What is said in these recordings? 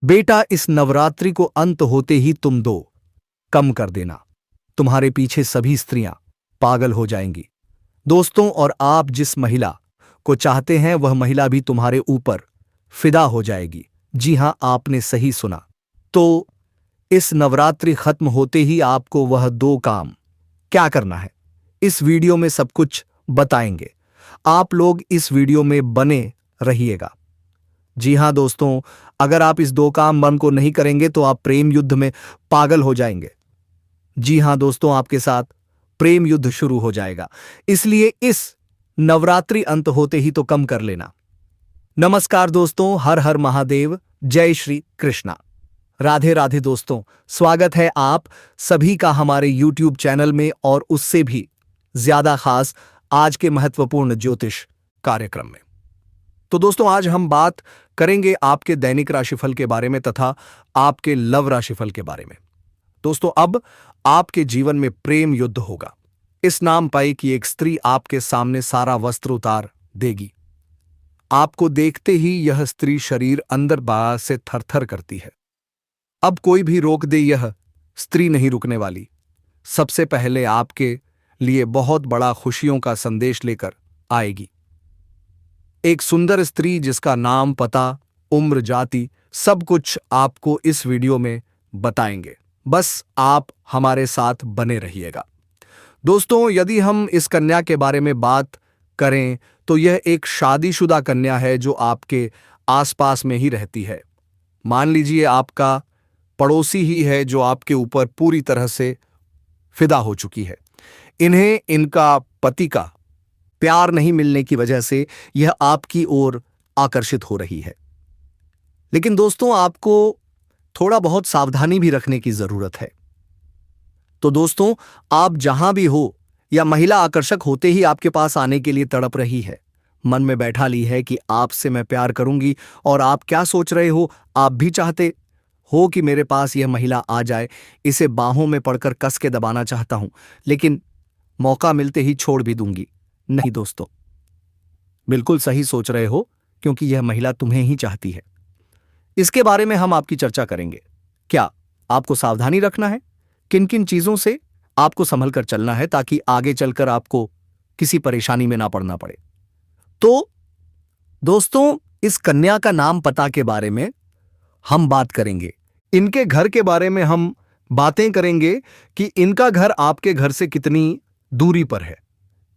बेटा, इस नवरात्रि को अंत होते ही तुम दो कम कर देना। तुम्हारे पीछे सभी स्त्रियां पागल हो जाएंगी दोस्तों, और आप जिस महिला को चाहते हैं वह महिला भी तुम्हारे ऊपर फिदा हो जाएगी। जी हां, आपने सही सुना। तो इस नवरात्रि खत्म होते ही आपको वह दो काम क्या करना है, इस वीडियो में सब कुछ बताएंगे। आप लोग इस वीडियो में बने रहिएगा। जी हां दोस्तों, अगर आप इस दो काम मन को नहीं करेंगे तो आप प्रेम युद्ध में पागल हो जाएंगे। जी हां दोस्तों, आपके साथ प्रेम युद्ध शुरू हो जाएगा, इसलिए इस नवरात्रि अंत होते ही तो कम कर लेना। नमस्कार दोस्तों, हर हर महादेव, जय श्री कृष्णा, राधे राधे दोस्तों। स्वागत है आप सभी का हमारे YouTube चैनल में, और उससे भी ज्यादा खास आज के महत्वपूर्ण ज्योतिष कार्यक्रम में। तो दोस्तों, आज हम बात करेंगे आपके दैनिक राशिफल के बारे में तथा आपके लव राशिफल के बारे में। दोस्तों, अब आपके जीवन में प्रेम युद्ध होगा। इस नाम पाई कि एक स्त्री आपके सामने सारा वस्त्र उतार देगी। आपको देखते ही यह स्त्री शरीर अंदर बाहर से थरथर करती है। अब कोई भी रोक दे, यह स्त्री नहीं रुकने वाली। सबसे पहले आपके लिए बहुत बड़ा खुशियों का संदेश लेकर आएगी। एक सुंदर स्त्री जिसका नाम, पता, उम्र, जाति सब कुछ आपको इस वीडियो में बताएंगे। बस आप हमारे साथ बने रहिएगा। दोस्तों, यदि हम इस कन्या के बारे में बात करें तो यह एक शादीशुदा कन्या है जो आपके आसपास में ही रहती है। मान लीजिए आपका पड़ोसी ही है जो आपके ऊपर पूरी तरह से फिदा हो चुकी है। इन्हें इनका पति का प्यार नहीं मिलने की वजह से यह आपकी ओर आकर्षित हो रही है। लेकिन दोस्तों, आपको थोड़ा बहुत सावधानी भी रखने की जरूरत है। तो दोस्तों, आप जहां भी हो, या महिला आकर्षक होते ही आपके पास आने के लिए तड़प रही है, मन में बैठा ली है कि आपसे मैं प्यार करूंगी, और आप क्या सोच रहे हो, आप भी चाहते हो कि मेरे पास यह महिला आ जाए, इसे बाहों में पड़कर कस के दबाना चाहता हूं, लेकिन मौका मिलते ही छोड़ भी दूंगी। नहीं दोस्तों, बिल्कुल सही सोच रहे हो, क्योंकि यह महिला तुम्हें ही चाहती है। इसके बारे में हम आपकी चर्चा करेंगे। क्या आपको सावधानी रखना है, किन किन चीजों से आपको संभल कर चलना है ताकि आगे चलकर आपको किसी परेशानी में ना पड़ना पड़े। तो दोस्तों, इस कन्या का नाम, पता के बारे में हम बात करेंगे। इनके घर के बारे में हम बातें करेंगे कि इनका घर आपके घर से कितनी दूरी पर है,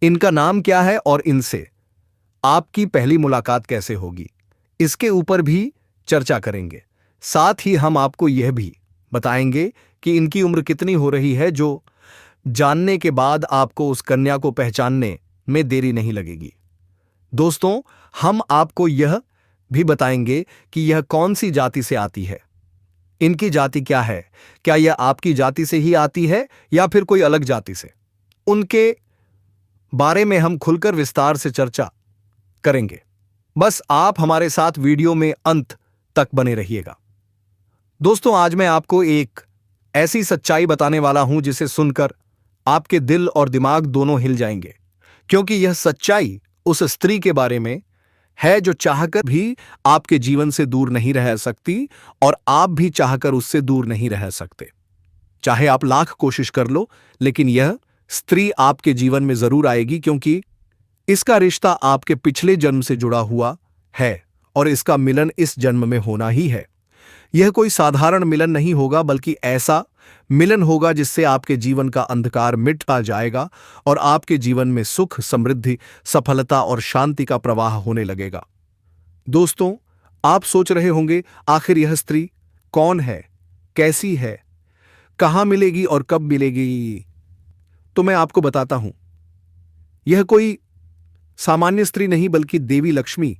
इनका नाम क्या है, और इनसे आपकी पहली मुलाकात कैसे होगी, इसके ऊपर भी चर्चा करेंगे। साथ ही हम आपको यह भी बताएंगे कि इनकी उम्र कितनी हो रही है, जो जानने के बाद आपको उस कन्या को पहचानने में देरी नहीं लगेगी। दोस्तों, हम आपको यह भी बताएंगे कि यह कौन सी जाति से आती है, इनकी जाति क्या है, क्या यह आपकी जाति से ही आती है या फिर कोई अलग जाति से, उनके बारे में हम खुलकर विस्तार से चर्चा करेंगे। बस आप हमारे साथ वीडियो में अंत तक बने रहिएगा। दोस्तों, आज मैं आपको एक ऐसी सच्चाई बताने वाला हूं जिसे सुनकर आपके दिल और दिमाग दोनों हिल जाएंगे, क्योंकि यह सच्चाई उस स्त्री के बारे में है जो चाहकर भी आपके जीवन से दूर नहीं रह सकती, और आप भी चाहकर उससे दूर नहीं रह सकते। चाहे आप लाख कोशिश कर लो, लेकिन यह स्त्री आपके जीवन में जरूर आएगी, क्योंकि इसका रिश्ता आपके पिछले जन्म से जुड़ा हुआ है, और इसका मिलन इस जन्म में होना ही है। यह कोई साधारण मिलन नहीं होगा, बल्कि ऐसा मिलन होगा जिससे आपके जीवन का अंधकार मिट जाएगा और आपके जीवन में सुख, समृद्धि, सफलता और शांति का प्रवाह होने लगेगा। दोस्तों, आप सोच रहे होंगे, आखिर यह स्त्री कौन है, कैसी है, कहां मिलेगी और कब मिलेगी? तो मैं आपको बताता हूं। यह कोई सामान्य स्त्री नहीं, बल्कि देवी लक्ष्मी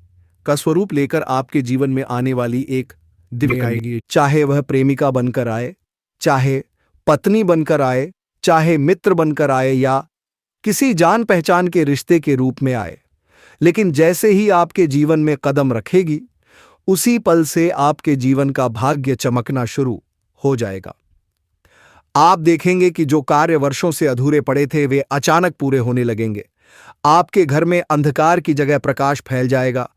का स्वरूप लेकर आपके जीवन में आने वाली एक दिव्य आएगी। चाहे वह प्रेमिका बनकर आए, चाहे पत्नी बनकर आए, चाहे मित्र बनकर आए, या किसी जान पहचान के रिश्ते के रूप में आए, लेकिन जैसे ही आपके जीवन में कदम रखेगी, उसी पल से आपके जीवन का भाग्य चमकना शुरू हो जाएगा। आप देखेंगे कि जो कार्य वर्षों से अधूरे पड़े थे, वे अचानक पूरे होने लगेंगे। आपके घर में अंधकार की जगह प्रकाश फैल जाएगा।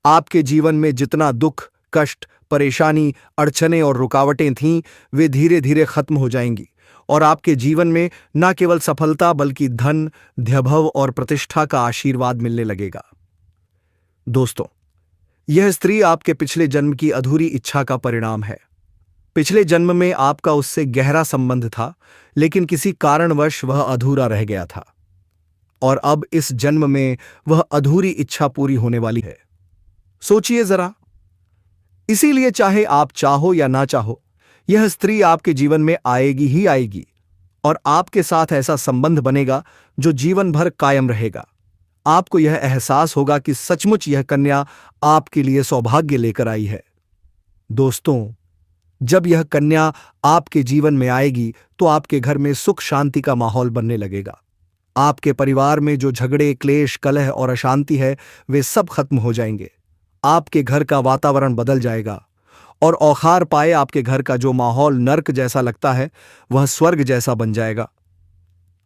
आपके जीवन में जितना दुख, कष्ट, परेशानी, अड़चनें और रुकावटें थीं, वे धीरे धीरे खत्म हो जाएंगी और आपके जीवन में न केवल सफलता बल्कि धन, वैभव और प्रतिष्ठा का आशीर्वाद मिलने लगेगा। दोस्तों, यह स्त्री आपके पिछले जन्म की अधूरी इच्छा का परिणाम है। पिछले जन्म में आपका उससे गहरा संबंध था, लेकिन किसी कारणवश वह अधूरा रह गया था और अब इस जन्म में वह अधूरी इच्छा पूरी होने वाली है। सोचिए जरा, इसीलिए चाहे आप चाहो या ना चाहो, यह स्त्री आपके जीवन में आएगी ही आएगी और आपके साथ ऐसा संबंध बनेगा जो जीवन भर कायम रहेगा। आपको यह एहसास होगा कि सचमुच यह कन्या आपके लिए सौभाग्य लेकर आई है। दोस्तों, जब यह कन्या आपके जीवन में आएगी तो आपके घर में सुख शांति का माहौल बनने लगेगा। आपके परिवार में जो झगड़े, क्लेश, कलह और अशांति है, वे सब खत्म हो जाएंगे। आपके घर का वातावरण बदल जाएगा और औखार पाए आपके घर का जो माहौल नर्क जैसा लगता है, वह स्वर्ग जैसा बन जाएगा।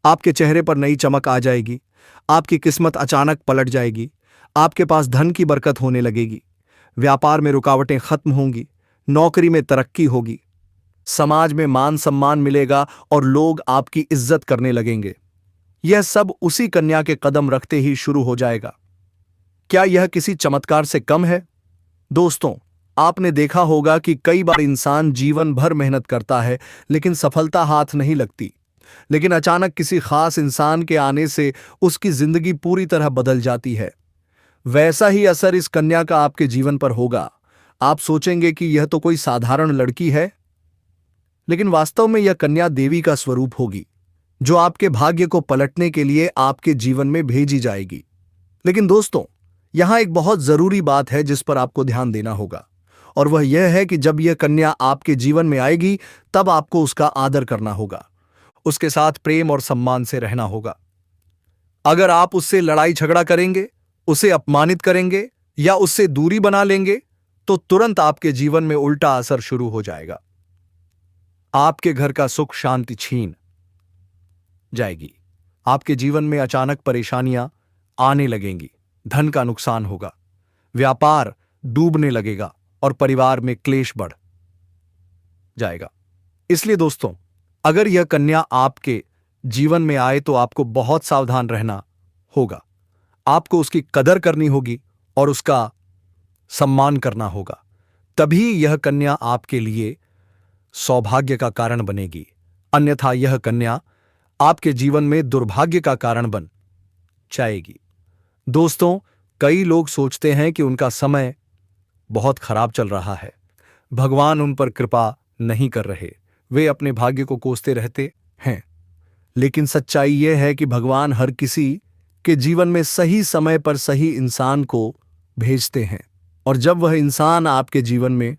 आपके चेहरे पर नई चमक आ जाएगी, आपकी किस्मत अचानक पलट जाएगी, आपके पास धन की बरकत होने लगेगी, व्यापार में रुकावटें खत्म होंगी, नौकरी में तरक्की होगी, समाज में मान सम्मान मिलेगा और लोग आपकी इज्जत करने लगेंगे। यह सब उसी कन्या के कदम रखते ही शुरू हो जाएगा। क्या यह किसी चमत्कार से कम है? दोस्तों, आपने देखा होगा कि कई बार इंसान जीवन भर मेहनत करता है लेकिन सफलता हाथ नहीं लगती, लेकिन अचानक किसी खास इंसान के आने से उसकी जिंदगी पूरी तरह बदल जाती है। वैसा ही असर इस कन्या का आपके जीवन पर होगा। आप सोचेंगे कि यह तो कोई साधारण लड़की है, लेकिन वास्तव में यह कन्या देवी का स्वरूप होगी, जो आपके भाग्य को पलटने के लिए आपके जीवन में भेजी जाएगी। लेकिन दोस्तों, यहां एक बहुत जरूरी बात है जिस पर आपको ध्यान देना होगा, और वह यह है कि जब यह कन्या आपके जीवन में आएगी तब आपको उसका आदर करना होगा, उसके साथ प्रेम और सम्मान से रहना होगा। अगर आप उससे लड़ाई झगड़ा करेंगे, उसे अपमानित करेंगे या उससे दूरी बना लेंगे, तो तुरंत आपके जीवन में उल्टा असर शुरू हो जाएगा। आपके घर का सुख शांति छीन जाएगी, आपके जीवन में अचानक परेशानियां आने लगेंगी, धन का नुकसान होगा, व्यापार डूबने लगेगा और परिवार में क्लेश बढ़ जाएगा। इसलिए दोस्तों, अगर यह कन्या आपके जीवन में आए तो आपको बहुत सावधान रहना होगा। आपको उसकी कदर करनी होगी और उसका सम्मान करना होगा। तभी यह कन्या आपके लिए सौभाग्य का कारण बनेगी, अन्यथा यह कन्या आपके जीवन में दुर्भाग्य का कारण बन जाएगी। दोस्तों, कई लोग सोचते हैं कि उनका समय बहुत खराब चल रहा है, भगवान उन पर कृपा नहीं कर रहे, वे अपने भाग्य को कोसते रहते हैं। लेकिन सच्चाई यह है कि भगवान हर किसी के जीवन में सही समय पर सही इंसान को भेजते हैं, और जब वह इंसान आपके जीवन में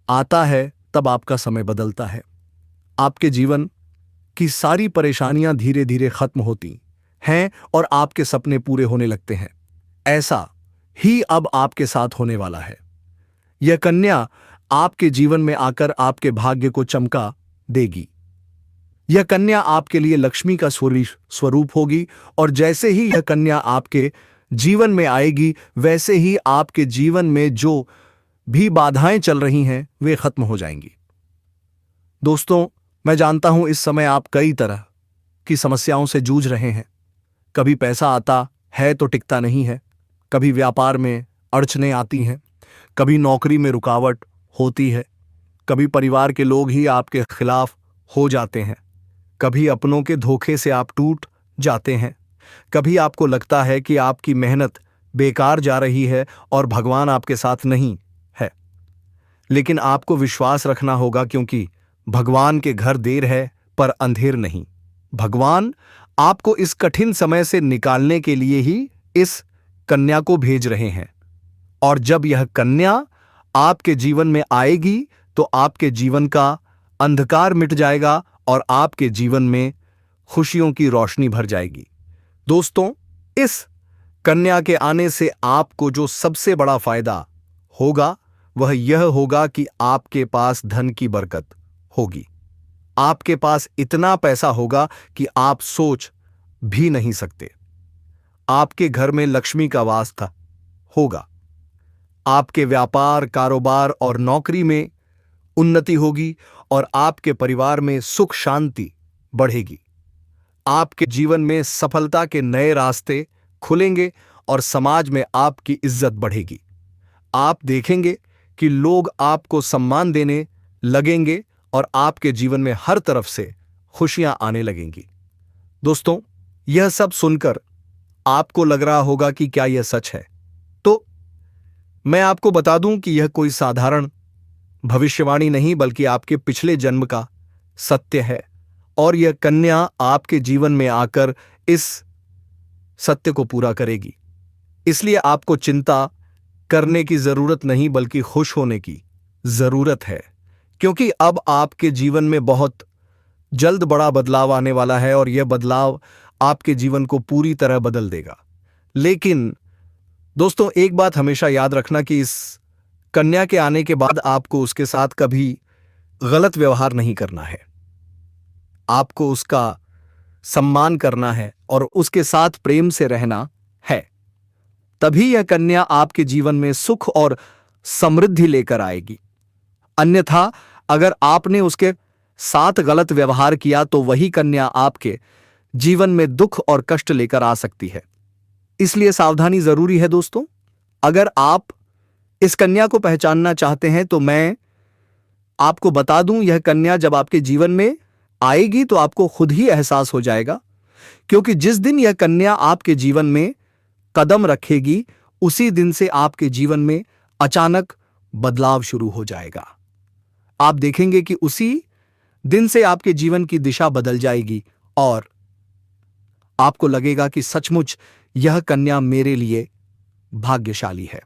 आता है तब आपका समय बदलता है। आपके जीवन की सारी परेशानियां धीरे धीरे खत्म होती हैं और आपके सपने पूरे होने लगते हैं। ऐसा ही अब आपके साथ होने वाला है। यह कन्या आपके जीवन में आकर आपके भाग्य को चमका देगी। यह कन्या आपके लिए लक्ष्मी का स्वरूप होगी, और जैसे ही यह कन्या आपके जीवन में आएगी वैसे ही आपके जीवन में जो भी बाधाएं चल रही हैं वे खत्म हो जाएंगी। दोस्तों, मैं जानता हूं इस समय आप कई तरह की समस्याओं से जूझ रहे हैं। कभी पैसा आता है तो टिकता नहीं है, कभी व्यापार में अड़चनें आती हैं, कभी नौकरी में रुकावट होती है, कभी परिवार के लोग ही आपके खिलाफ हो जाते हैं, कभी अपनों के धोखे से आप टूट जाते हैं, कभी आपको लगता है कि आपकी मेहनत बेकार जा रही है और भगवान आपके साथ नहीं है। लेकिन आपको विश्वास रखना होगा, क्योंकि भगवान के घर देर है पर अंधेर नहीं। भगवान आपको इस कठिन समय से निकालने के लिए ही इस कन्या को भेज रहे हैं, और जब यह कन्या आपके जीवन में आएगी तो आपके जीवन का अंधकार मिट जाएगा और आपके जीवन में खुशियों की रोशनी भर जाएगी। दोस्तों, इस कन्या के आने से आपको जो सबसे बड़ा फायदा होगा वह यह होगा कि आपके पास धन की बरकत होगी। आपके पास इतना पैसा होगा कि आप सोच भी नहीं सकते। आपके घर में लक्ष्मी का वास होगा। आपके व्यापार, कारोबार और नौकरी में उन्नति होगी और आपके परिवार में सुख शांति बढ़ेगी। आपके जीवन में सफलता के नए रास्ते खुलेंगे और समाज में आपकी इज्जत बढ़ेगी। आप देखेंगे कि लोग आपको सम्मान देने लगेंगे और आपके जीवन में हर तरफ से खुशियां आने लगेंगी। दोस्तों, यह सब सुनकर आपको लग रहा होगा कि क्या यह सच है? तो मैं आपको बता दूं कि यह कोई साधारण भविष्यवाणी नहीं बल्कि आपके पिछले जन्म का सत्य है और यह कन्या आपके जीवन में आकर इस सत्य को पूरा करेगी। इसलिए आपको चिंता करने की जरूरत नहीं बल्कि खुश होने की जरूरत है, क्योंकि अब आपके जीवन में बहुत जल्द बड़ा बदलाव आने वाला है और यह बदलाव आपके जीवन को पूरी तरह बदल देगा। लेकिन दोस्तों, एक बात हमेशा याद रखना कि इस कन्या के आने के बाद आपको उसके साथ कभी गलत व्यवहार नहीं करना है। आपको उसका सम्मान करना है और उसके साथ प्रेम से रहना है। तभी यह कन्या आपके जीवन में सुख और समृद्धि लेकर आएगी। अन्यथा अगर आपने उसके साथ गलत व्यवहार किया तो वही कन्या आपके जीवन में दुख और कष्ट लेकर आ सकती है। इसलिए सावधानी जरूरी है दोस्तों। अगर आप इस कन्या को पहचानना चाहते हैं तो मैं आपको बता दूं, यह कन्या जब आपके जीवन में आएगी तो आपको खुद ही एहसास हो जाएगा, क्योंकि जिस दिन यह कन्या आपके जीवन में कदम रखेगी उसी दिन से आपके जीवन में अचानक बदलाव शुरू हो जाएगा। आप देखेंगे कि उसी दिन से आपके जीवन की दिशा बदल जाएगी और आपको लगेगा कि सचमुच यह कन्या मेरे लिए भाग्यशाली है।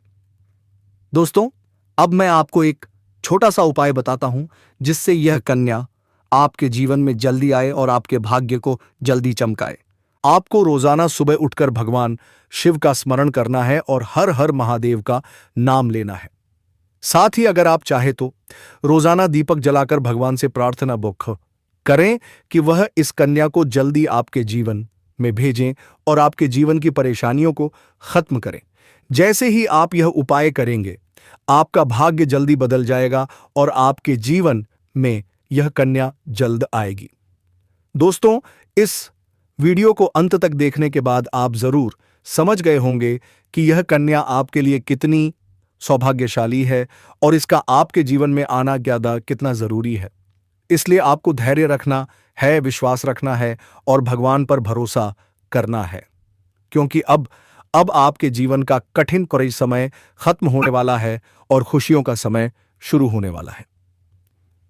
दोस्तों, अब मैं आपको एक छोटा सा उपाय बताता हूं जिससे यह कन्या आपके जीवन में जल्दी आए और आपके भाग्य को जल्दी चमकाए। आपको रोजाना सुबह उठकर भगवान शिव का स्मरण करना है और हर हर महादेव का नाम लेना है। साथ ही अगर आप चाहे तो रोजाना दीपक जलाकर भगवान से प्रार्थना बुक करें कि वह इस कन्या को जल्दी आपके जीवन में भेजें और आपके जीवन की परेशानियों को खत्म करें। जैसे ही आप यह उपाय करेंगे, आपका भाग्य जल्दी बदल जाएगा और आपके जीवन में यह कन्या जल्द आएगी। दोस्तों, इस वीडियो को अंत तक देखने के बाद आप जरूर समझ गए होंगे कि यह कन्या आपके लिए कितनी सौभाग्यशाली है और इसका आपके जीवन में आना कितना जरूरी है। इसलिए आपको धैर्य रखना है, विश्वास रखना है और भगवान पर भरोसा करना है, क्योंकि अब आपके जीवन का कठिन समय खत्म होने वाला है और खुशियों का समय शुरू होने वाला है।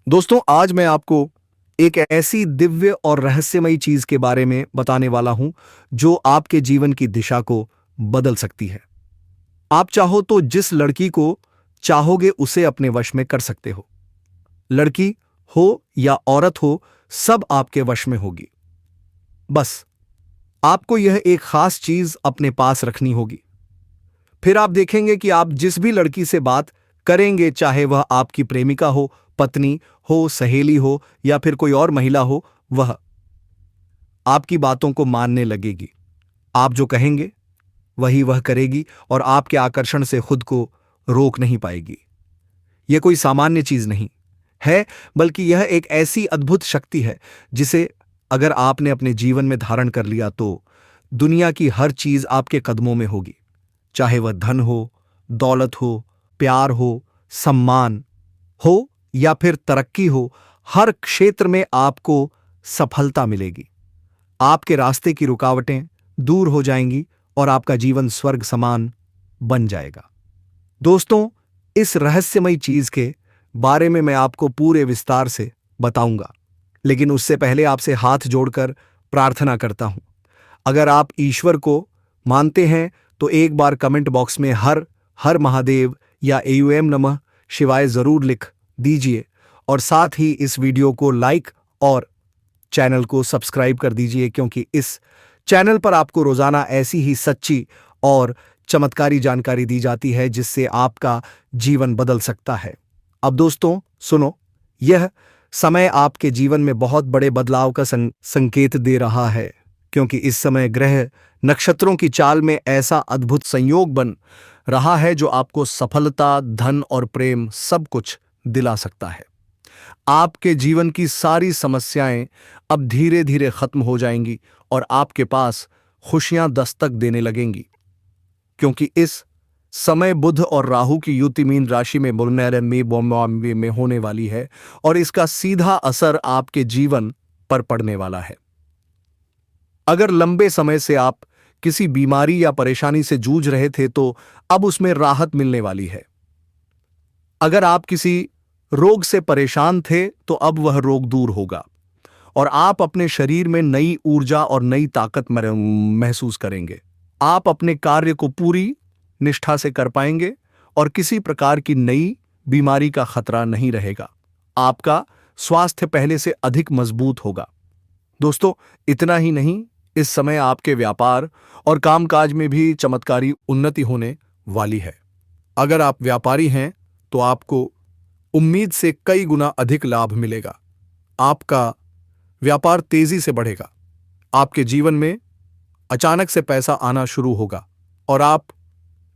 दोस्तों, आज मैं आपको एक ऐसी दिव्य और रहस्यमयी चीज के बारे में बताने वाला हूं जो आपके जीवन की दिशा को बदल सकती है। आप चाहो तो जिस लड़की को चाहोगे उसे अपने वश में कर सकते हो। लड़की हो या औरत हो, सब आपके वश में होगी। बस आपको यह एक खास चीज अपने पास रखनी होगी। फिर आप देखेंगे कि आप जिस भी लड़की से बात करेंगे, चाहे वह आपकी प्रेमिका हो, पत्नी हो, सहेली हो या फिर कोई और महिला हो, वह आपकी बातों को मानने लगेगी। आप जो कहेंगे वही वह करेगी और आपके आकर्षण से खुद को रोक नहीं पाएगी। यह कोई सामान्य चीज नहीं है, बल्कि यह एक ऐसी अद्भुत शक्ति है जिसे अगर आपने अपने जीवन में धारण कर लिया तो दुनिया की हर चीज आपके कदमों में होगी। चाहे वह धन हो, दौलत हो, प्यार हो, सम्मान हो या फिर तरक्की हो, हर क्षेत्र में आपको सफलता मिलेगी। आपके रास्ते की रुकावटें दूर हो जाएंगी और आपका जीवन स्वर्ग समान बन जाएगा। दोस्तों, इस रहस्यमयी चीज के बारे में मैं आपको पूरे विस्तार से बताऊंगा, लेकिन उससे पहले आपसे हाथ जोड़कर प्रार्थना करता हूं। अगर आप ईश्वर को मानते हैं तो एक बार कमेंट बॉक्स में हर हर महादेव या एयूएम नमः शिवाय जरूर लिख दीजिए और साथ ही इस वीडियो को लाइक और चैनल को सब्सक्राइब कर दीजिए, क्योंकि इस चैनल पर आपको रोजाना ऐसी ही सच्ची और चमत्कारी जानकारी दी जाती है जिससे आपका जीवन बदल सकता है। अब दोस्तों सुनो, यह समय आपके जीवन में बहुत बड़े बदलाव का संकेत दे रहा है, क्योंकि इस समय ग्रह नक्षत्रों की चाल में ऐसा अद्भुत संयोग बन रहा है जो आपको सफलता, धन और प्रेम सब कुछ दिला सकता है। आपके जीवन की सारी समस्याएं अब धीरे धीरे खत्म हो जाएंगी और आपके पास खुशियां दस्तक देने लगेंगी, क्योंकि इस समय बुध और राहु की युति मीन राशि में में होने वाली है और इसका सीधा असर आपके जीवन पर पड़ने वाला है। अगर लंबे समय से आप किसी बीमारी या परेशानी से जूझ रहे थे तो अब उसमें राहत मिलने वाली है। अगर आप किसी रोग से परेशान थे तो अब वह रोग दूर होगा और आप अपने शरीर में नई ऊर्जा और नई ताकत महसूस करेंगे। आप अपने कार्य को पूरी निष्ठा से कर पाएंगे और किसी प्रकार की नई बीमारी का खतरा नहीं रहेगा। आपका स्वास्थ्य पहले से अधिक मजबूत होगा। दोस्तों, इतना ही नहीं, इस समय आपके व्यापार और कामकाज में भी चमत्कारी उन्नति होने वाली है। अगर आप व्यापारी हैं तो आपको उम्मीद से कई गुना अधिक लाभ मिलेगा। आपका व्यापार तेजी से बढ़ेगा। आपके जीवन में अचानक से पैसा आना शुरू होगा और आप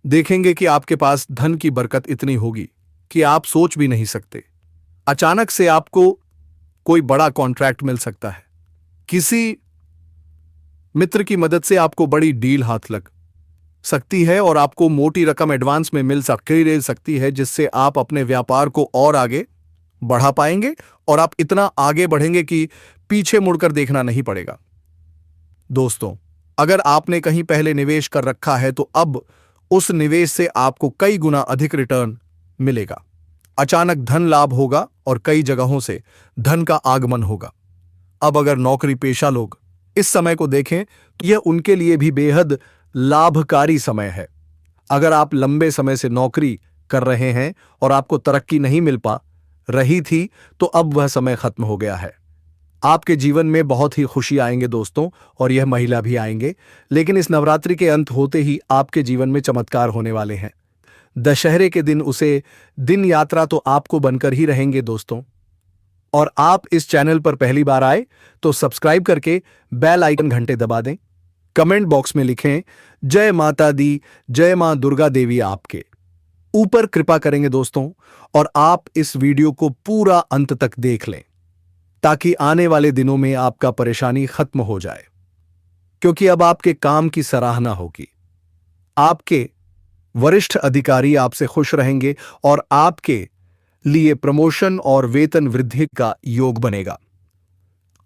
देखेंगे कि आपके पास धन की बरकत इतनी होगी कि आप सोच भी नहीं सकते। अचानक से आपको कोई बड़ा कॉन्ट्रैक्ट मिल सकता है। किसी मित्र की मदद से आपको बड़ी डील हाथ लग सकती है और आपको मोटी रकम एडवांस में मिल सकती है, जिससे आप अपने व्यापार को और आगे बढ़ा पाएंगे और आप इतना आगे बढ़ेंगे कि पीछे मुड़कर देखना नहीं पड़ेगा। दोस्तों, अगर आपने कहीं पहले निवेश कर रखा है तो अब उस निवेश से आपको कई गुना अधिक रिटर्न मिलेगा। अचानक धन लाभ होगा और कई जगहों से धन का आगमन होगा। अब अगर नौकरी पेशा लोग इस समय को देखें तो यह उनके लिए भी बेहद लाभकारी समय है। अगर आप लंबे समय से नौकरी कर रहे हैं और आपको तरक्की नहीं मिल पा रही थी तो अब वह समय खत्म हो गया है। आपके जीवन में बहुत ही खुशी आएंगे दोस्तों, और यह महिला भी आएंगे। लेकिन इस नवरात्रि के अंत होते ही आपके जीवन में चमत्कार होने वाले हैं। दशहरे के दिन उसे दिन यात्रा तो आपको बनकर ही रहेंगे दोस्तों। और आप इस चैनल पर पहली बार आए तो सब्सक्राइब करके बेल आइकन घंटे दबा दें। कमेंट बॉक्स में लिखें जय माता दी, जय मां दुर्गा देवी आपके ऊपर कृपा करेंगे दोस्तों। और आप इस वीडियो को पूरा अंत तक देख लें ताकि आने वाले दिनों में आपका परेशानी खत्म हो जाए, क्योंकि अब आपके काम की सराहना होगी। आपके वरिष्ठ अधिकारी आपसे खुश रहेंगे और आपके लिए प्रमोशन और वेतन वृद्धि का योग बनेगा।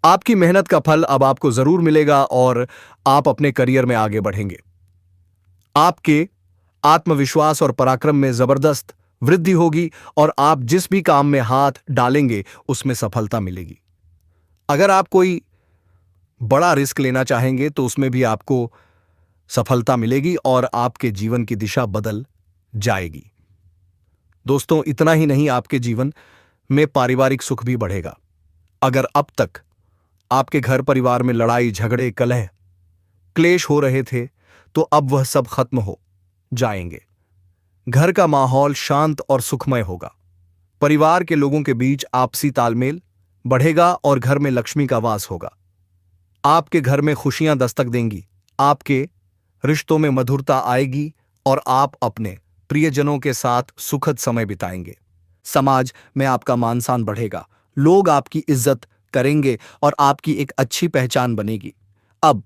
आपकी मेहनत का फल अब आपको जरूर मिलेगा और आप अपने करियर में आगे बढ़ेंगे। आपके आत्मविश्वास और पराक्रम में जबरदस्त वृद्धि होगी और आप जिस भी काम में हाथ डालेंगे उसमें सफलता मिलेगी। अगर आप कोई बड़ा रिस्क लेना चाहेंगे तो उसमें भी आपको सफलता मिलेगी और आपके जीवन की दिशा बदल जाएगी। दोस्तों, इतना ही नहीं, आपके जीवन में पारिवारिक सुख भी बढ़ेगा। अगर अब तक आपके घर परिवार में लड़ाई झगड़े कलह क्लेश हो रहे थे तो अब वह सब खत्म हो जाएंगे। घर का माहौल शांत और सुखमय होगा। परिवार के लोगों के बीच आपसी तालमेल बढ़ेगा और घर में लक्ष्मी का वास होगा। आपके घर में खुशियां दस्तक देंगी। आपके रिश्तों में मधुरता आएगी और आप अपने प्रियजनों के साथ सुखद समय बिताएंगे। समाज में आपका मान सम्मान बढ़ेगा। लोग आपकी इज्जत करेंगे और आपकी एक अच्छी पहचान बनेगी। अब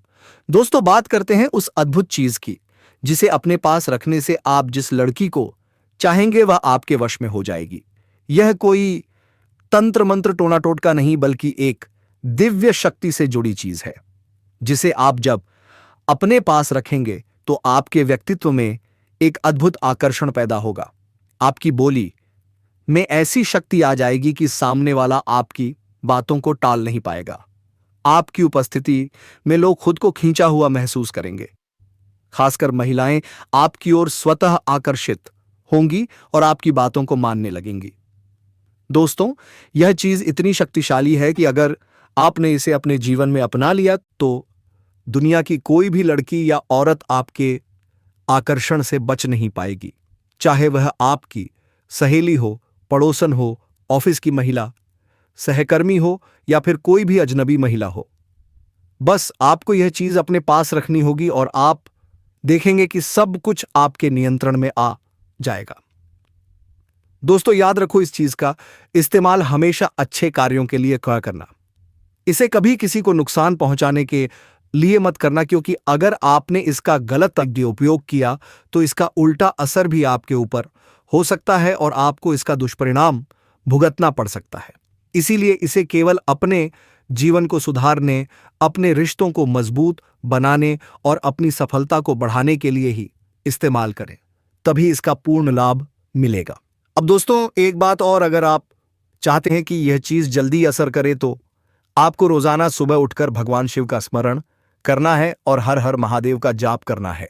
दोस्तों, बात करते हैं उस अद्भुत चीज की जिसे अपने पास रखने से आप जिस लड़की को चाहेंगे वह आपके वश में हो जाएगी। यह कोई तंत्र मंत्र टोना टोटका नहीं, बल्कि एक दिव्य शक्ति से जुड़ी चीज है जिसे आप जब अपने पास रखेंगे तो आपके व्यक्तित्व में एक अद्भुत आकर्षण पैदा होगा। आपकी बोली में ऐसी शक्ति आ जाएगी कि सामने वाला आपकी बातों को टाल नहीं पाएगा। आपकी उपस्थिति में लोग खुद को खींचा हुआ महसूस करेंगे। खासकर महिलाएं आपकी ओर स्वतः आकर्षित होंगी और आपकी बातों को मानने लगेंगी। दोस्तों, यह चीज इतनी शक्तिशाली है कि अगर आपने इसे अपने जीवन में अपना लिया तो दुनिया की कोई भी लड़की या औरत आपके आकर्षण से बच नहीं पाएगी। चाहे वह आपकी सहेली हो, पड़ोसन हो, ऑफिस की महिला, सहकर्मी हो या फिर कोई भी अजनबी महिला हो। बस आपको यह चीज अपने पास रखनी होगी और आप देखेंगे कि सब कुछ आपके नियंत्रण में आ जाएगा। दोस्तों, याद रखो, इस चीज का इस्तेमाल हमेशा अच्छे कार्यों के लिए करना। इसे कभी किसी को नुकसान पहुंचाने के लिए मत करना, क्योंकि अगर आपने इसका गलत उपयोग किया तो इसका उल्टा असर भी आपके ऊपर हो सकता है और आपको इसका दुष्परिणाम भुगतना पड़ सकता है। इसीलिए इसे केवल अपने जीवन को सुधारने, अपने रिश्तों को मजबूत बनाने और अपनी सफलता को बढ़ाने के लिए ही इस्तेमाल करें, तभी इसका पूर्ण लाभ मिलेगा। अब दोस्तों, एक बात और, अगर आप चाहते हैं कि यह चीज जल्दी असर करे तो आपको रोजाना सुबह उठकर भगवान शिव का स्मरण करना है और हर हर महादेव का जाप करना है।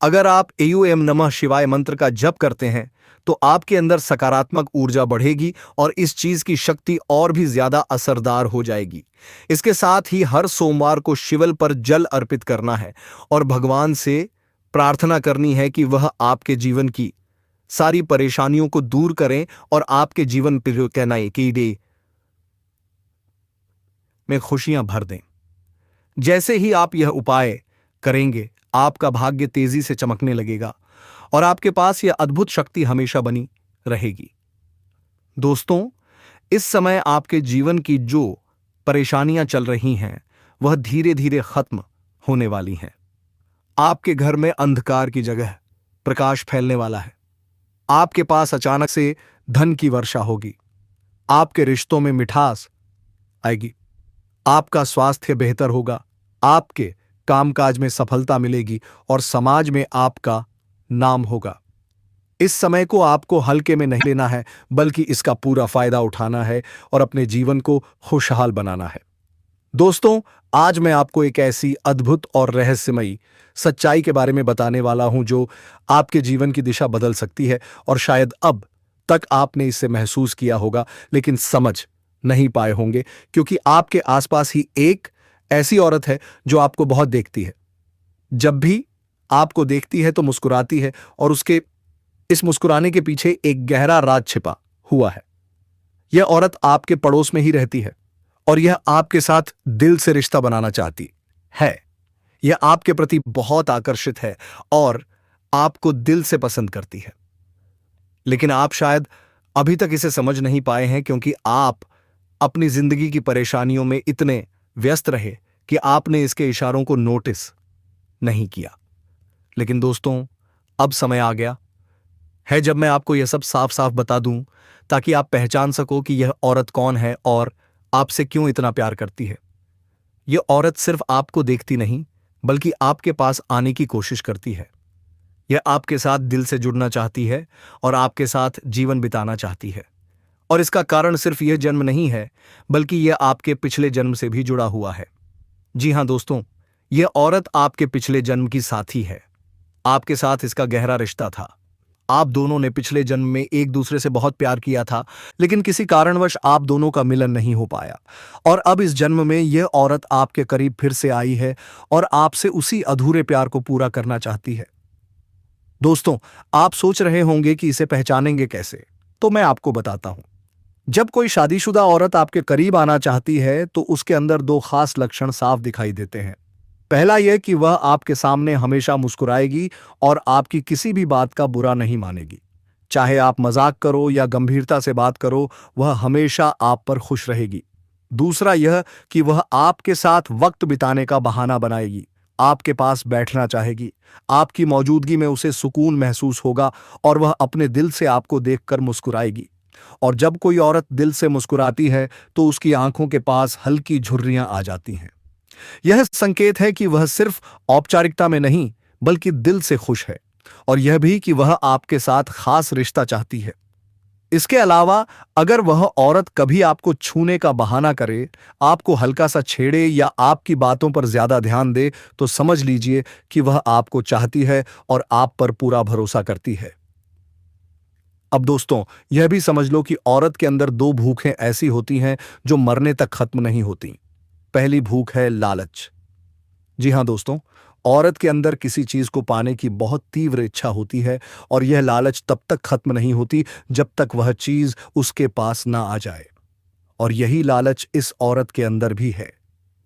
अगर आप एयूएम नमः शिवाय मंत्र का जप करते हैं तो आपके अंदर सकारात्मक ऊर्जा बढ़ेगी और इस चीज की शक्ति और भी ज्यादा असरदार हो जाएगी। इसके साथ ही हर सोमवार को शिवल पर जल अर्पित करना है और भगवान से प्रार्थना करनी है कि वह आपके जीवन की सारी परेशानियों को दूर करें और आपके जीवन पर कहनाई की डे में खुशियां भर दें। जैसे ही आप यह उपाय करेंगे, आपका भाग्य तेजी से चमकने लगेगा और आपके पास यह अद्भुत शक्ति हमेशा बनी रहेगी। दोस्तों, इस समय आपके जीवन की जो परेशानियां चल रही हैं वह धीरे धीरे खत्म होने वाली हैं। आपके घर में अंधकार की जगह प्रकाश फैलने वाला है। आपके पास अचानक से धन की वर्षा होगी। आपके रिश्तों में मिठास आएगी। आपका स्वास्थ्य बेहतर होगा। आपके कामकाज में सफलता मिलेगी और समाज में आपका नाम होगा। इस समय को आपको हल्के में नहीं लेना है, बल्कि इसका पूरा फायदा उठाना है और अपने जीवन को खुशहाल बनाना है। दोस्तों, आज मैं आपको एक ऐसी अद्भुत और रहस्यमयी सच्चाई के बारे में बताने वाला हूं जो आपके जीवन की दिशा बदल सकती है और शायद अब तक आपने इसे महसूस किया होगा लेकिन समझ नहीं पाए होंगे, क्योंकि आपके आसपास ही एक ऐसी औरत है जो आपको बहुत देखती है। जब भी आपको देखती है तो मुस्कुराती है और उसके इस मुस्कुराने के पीछे एक गहरा राज छिपा हुआ है। यह औरत आपके पड़ोस में ही रहती है और यह आपके साथ दिल से रिश्ता बनाना चाहती है। यह आपके प्रति बहुत आकर्षित है और आपको दिल से पसंद करती है, लेकिन आप शायद अभी तक इसे समझ नहीं पाए हैं, क्योंकि आप अपनी जिंदगी की परेशानियों में इतने व्यस्त रहे कि आपने इसके इशारों को नोटिस नहीं किया। लेकिन दोस्तों, अब समय आ गया है जब मैं आपको यह सब साफ साफ बता दूं, ताकि आप पहचान सको कि यह औरत कौन है और आपसे क्यों इतना प्यार करती है। यह औरत सिर्फ आपको देखती नहीं, बल्कि आपके पास आने की कोशिश करती है। यह आपके साथ दिल से जुड़ना चाहती है और आपके साथ जीवन बिताना चाहती है। और इसका कारण सिर्फ यह जन्म नहीं है, बल्कि यह आपके पिछले जन्म से भी जुड़ा हुआ है। जी हां दोस्तों, यह औरत आपके पिछले जन्म की साथी है। आपके साथ इसका गहरा रिश्ता था। आप दोनों ने पिछले जन्म में एक दूसरे से बहुत प्यार किया था, लेकिन किसी कारणवश आप दोनों का मिलन नहीं हो पाया और अब इस जन्म में यह औरत आपके करीब फिर से आई है और आपसे उसी अधूरे प्यार को पूरा करना चाहती है। दोस्तों, आप सोच रहे होंगे कि इसे पहचानेंगे कैसे, तो मैं आपको बताता हूं। जब कोई शादीशुदा औरत आपके करीब आना चाहती है तो उसके अंदर दो खास लक्षण साफ दिखाई देते हैं। पहला यह कि वह आपके सामने हमेशा मुस्कुराएगी और आपकी किसी भी बात का बुरा नहीं मानेगी। चाहे आप मजाक करो या गंभीरता से बात करो, वह हमेशा आप पर खुश रहेगी। दूसरा यह कि वह आपके साथ वक्त बिताने का बहाना बनाएगी, आपके पास बैठना चाहेगी। आपकी मौजूदगी में उसे सुकून महसूस होगा और वह अपने दिल से आपको देखकर मुस्कुराएगी। और जब कोई औरत दिल से मुस्कुराती है तो उसकी आंखों के पास हल्की झुर्रियां आ जाती हैं। यह संकेत है कि वह सिर्फ औपचारिकता में नहीं, बल्कि दिल से खुश है, और यह भी कि वह आपके साथ खास रिश्ता चाहती है। इसके अलावा अगर वह औरत कभी आपको छूने का बहाना करे, आपको हल्का सा छेड़े या आपकी बातों पर ज्यादा ध्यान दे, तो समझ लीजिए कि वह आपको चाहती है और आप पर पूरा भरोसा करती है। अब दोस्तों, यह भी समझ लो कि औरत के अंदर दो भूखें ऐसी होती हैं जो मरने तक खत्म नहीं होती। पहली भूख है लालच। जी हां दोस्तों, औरत के अंदर किसी चीज को पाने की बहुत तीव्र इच्छा होती है और यह लालच तब तक खत्म नहीं होती जब तक वह चीज उसके पास ना आ जाए। और यही लालच इस औरत के अंदर भी है।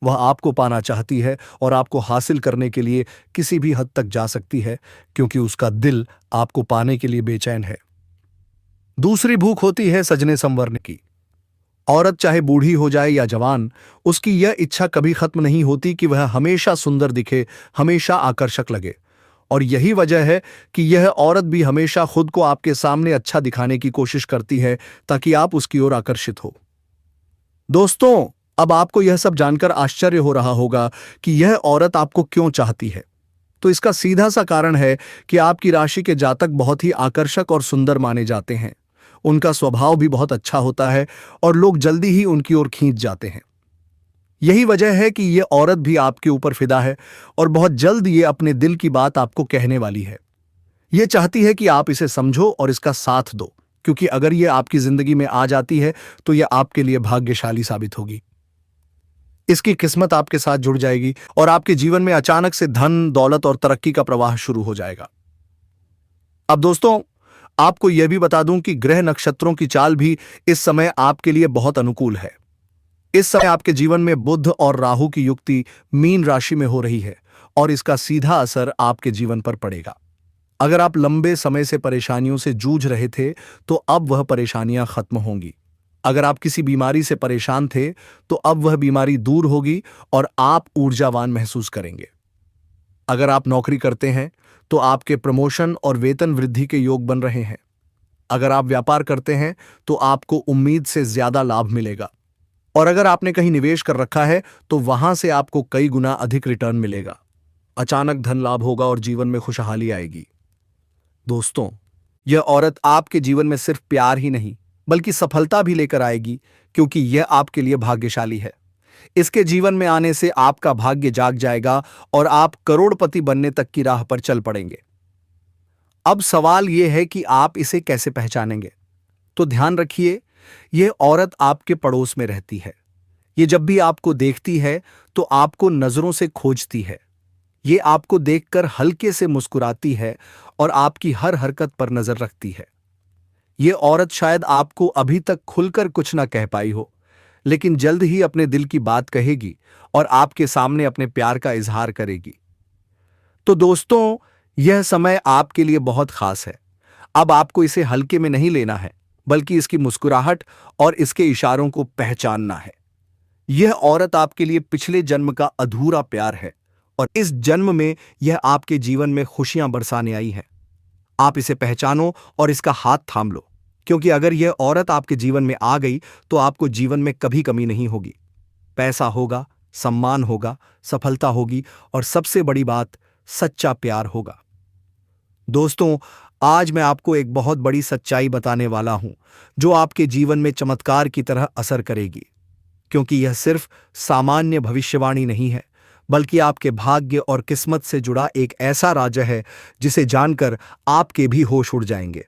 वह आपको पाना चाहती है और आपको हासिल करने के लिए किसी भी हद तक जा सकती है, क्योंकि उसका दिल आपको पाने के लिए बेचैन है। दूसरी भूख होती है सजने संवरने की। औरत चाहे बूढ़ी हो जाए या जवान, उसकी यह इच्छा कभी खत्म नहीं होती कि वह हमेशा सुंदर दिखे, हमेशा आकर्षक लगे। और यही वजह है कि यह औरत भी हमेशा खुद को आपके सामने अच्छा दिखाने की कोशिश करती है, ताकि आप उसकी ओर आकर्षित हो। दोस्तों, अब आपको यह सब जानकर आश्चर्य हो रहा होगा कि यह औरत आपको क्यों चाहती है। तो इसका सीधा सा कारण है कि आपकी राशि के जातक बहुत ही आकर्षक और सुंदर माने जाते हैं। उनका स्वभाव भी बहुत अच्छा होता है और लोग जल्दी ही उनकी ओर खींच जाते हैं। यही वजह है कि यह औरत भी आपके ऊपर फिदा है और बहुत जल्द ये अपने दिल की बात आपको कहने वाली है। यह चाहती है कि आप इसे समझो और इसका साथ दो, क्योंकि अगर यह आपकी जिंदगी में आ जाती है तो यह आपके लिए भाग्यशाली साबित होगी। इसकी किस्मत आपके साथ जुड़ जाएगी और आपके जीवन में अचानक से धन, दौलत और तरक्की का प्रवाह शुरू हो जाएगा। अब दोस्तों, आपको यह भी बता दूं कि ग्रह नक्षत्रों की चाल भी इस समय आपके लिए बहुत अनुकूल है। इस समय आपके जीवन में बुध और राहु की युक्ति मीन राशि में हो रही है और इसका सीधा असर आपके जीवन पर पड़ेगा। अगर आप लंबे समय से परेशानियों से जूझ रहे थे तो अब वह परेशानियां खत्म होंगी। अगर आप किसी बीमारी से परेशान थे तो अब वह बीमारी दूर होगी और आप ऊर्जावान महसूस करेंगे। अगर आप नौकरी करते हैं तो आपके प्रमोशन और वेतन वृद्धि के योग बन रहे हैं। अगर आप व्यापार करते हैं तो आपको उम्मीद से ज्यादा लाभ मिलेगा। और अगर आपने कहीं निवेश कर रखा है तो वहां से आपको कई गुना अधिक रिटर्न मिलेगा। अचानक धन लाभ होगा और जीवन में खुशहाली आएगी। दोस्तों, यह औरत आपके जीवन में सिर्फ प्यार ही नहीं बल्कि सफलता भी लेकर आएगी, क्योंकि यह आपके लिए भाग्यशाली है। इसके जीवन में आने से आपका भाग्य जाग जाएगा और आप करोड़पति बनने तक की राह पर चल पड़ेंगे। अब सवाल यह है कि आप इसे कैसे पहचानेंगे। तो ध्यान रखिए, यह औरत आपके पड़ोस में रहती है। ये जब भी आपको देखती है तो आपको नजरों से खोजती है। ये आपको देखकर हल्के से मुस्कुराती है और आपकी हर हरकत पर नजर रखती है। यह औरत शायद आपको अभी तक खुलकर कुछ ना कह पाई हो, लेकिन जल्द ही अपने दिल की बात कहेगी और आपके सामने अपने प्यार का इजहार करेगी। तो दोस्तों, यह समय आपके लिए बहुत खास है। अब आपको इसे हल्के में नहीं लेना है, बल्कि इसकी मुस्कुराहट और इसके इशारों को पहचानना है। यह औरत आपके लिए पिछले जन्म का अधूरा प्यार है और इस जन्म में यह आपके जीवन में खुशियां बरसाने आई है। आप इसे पहचानो और इसका हाथ थाम लो, क्योंकि अगर यह औरत आपके जीवन में आ गई तो आपको जीवन में कभी कमी नहीं होगी। पैसा होगा, सम्मान होगा, सफलता होगी और सबसे बड़ी बात, सच्चा प्यार होगा। दोस्तों, आज मैं आपको एक बहुत बड़ी सच्चाई बताने वाला हूं, जो आपके जीवन में चमत्कार की तरह असर करेगी, क्योंकि यह सिर्फ सामान्य भविष्यवाणी नहीं है, बल्कि आपके भाग्य और किस्मत से जुड़ा एक ऐसा राज है जिसे जानकर आपके भी होश उड़ जाएंगे।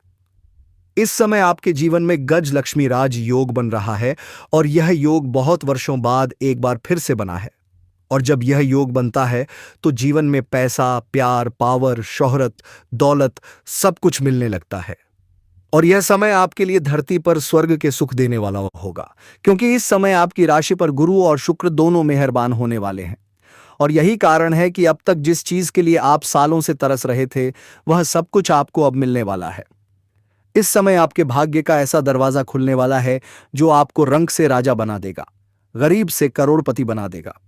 इस समय आपके जीवन में गज लक्ष्मी राज योग बन रहा है और यह योग बहुत वर्षों बाद एक बार फिर से बना है। और जब यह योग बनता है तो जीवन में पैसा, प्यार, पावर, शोहरत, दौलत सब कुछ मिलने लगता है। और यह समय आपके लिए धरती पर स्वर्ग के सुख देने वाला होगा, क्योंकि इस समय आपकी राशि पर गुरु और शुक्र दोनों मेहरबान होने वाले हैं। और यही कारण है कि अब तक जिस चीज के लिए आप सालों से तरस रहे थे, वह सब कुछ आपको अब मिलने वाला है। इस समय आपके भाग्य का ऐसा दरवाजा खुलने वाला है जो आपको रंक से राजा बना देगा, गरीब से करोड़पति बना देगा।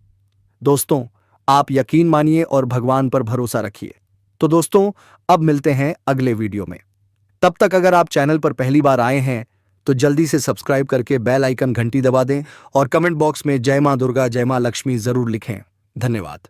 दोस्तों, आप यकीन मानिए और भगवान पर भरोसा रखिए। तो दोस्तों, अब मिलते हैं अगले वीडियो में। तब तक अगर आप चैनल पर पहली बार आए हैं तो जल्दी से सब्सक्राइब करके बेल आइकन घंटी दबा दें और कमेंट बॉक्स में जय मां दुर्गा, जय मां लक्ष्मी जरूर लिखें। धन्यवाद।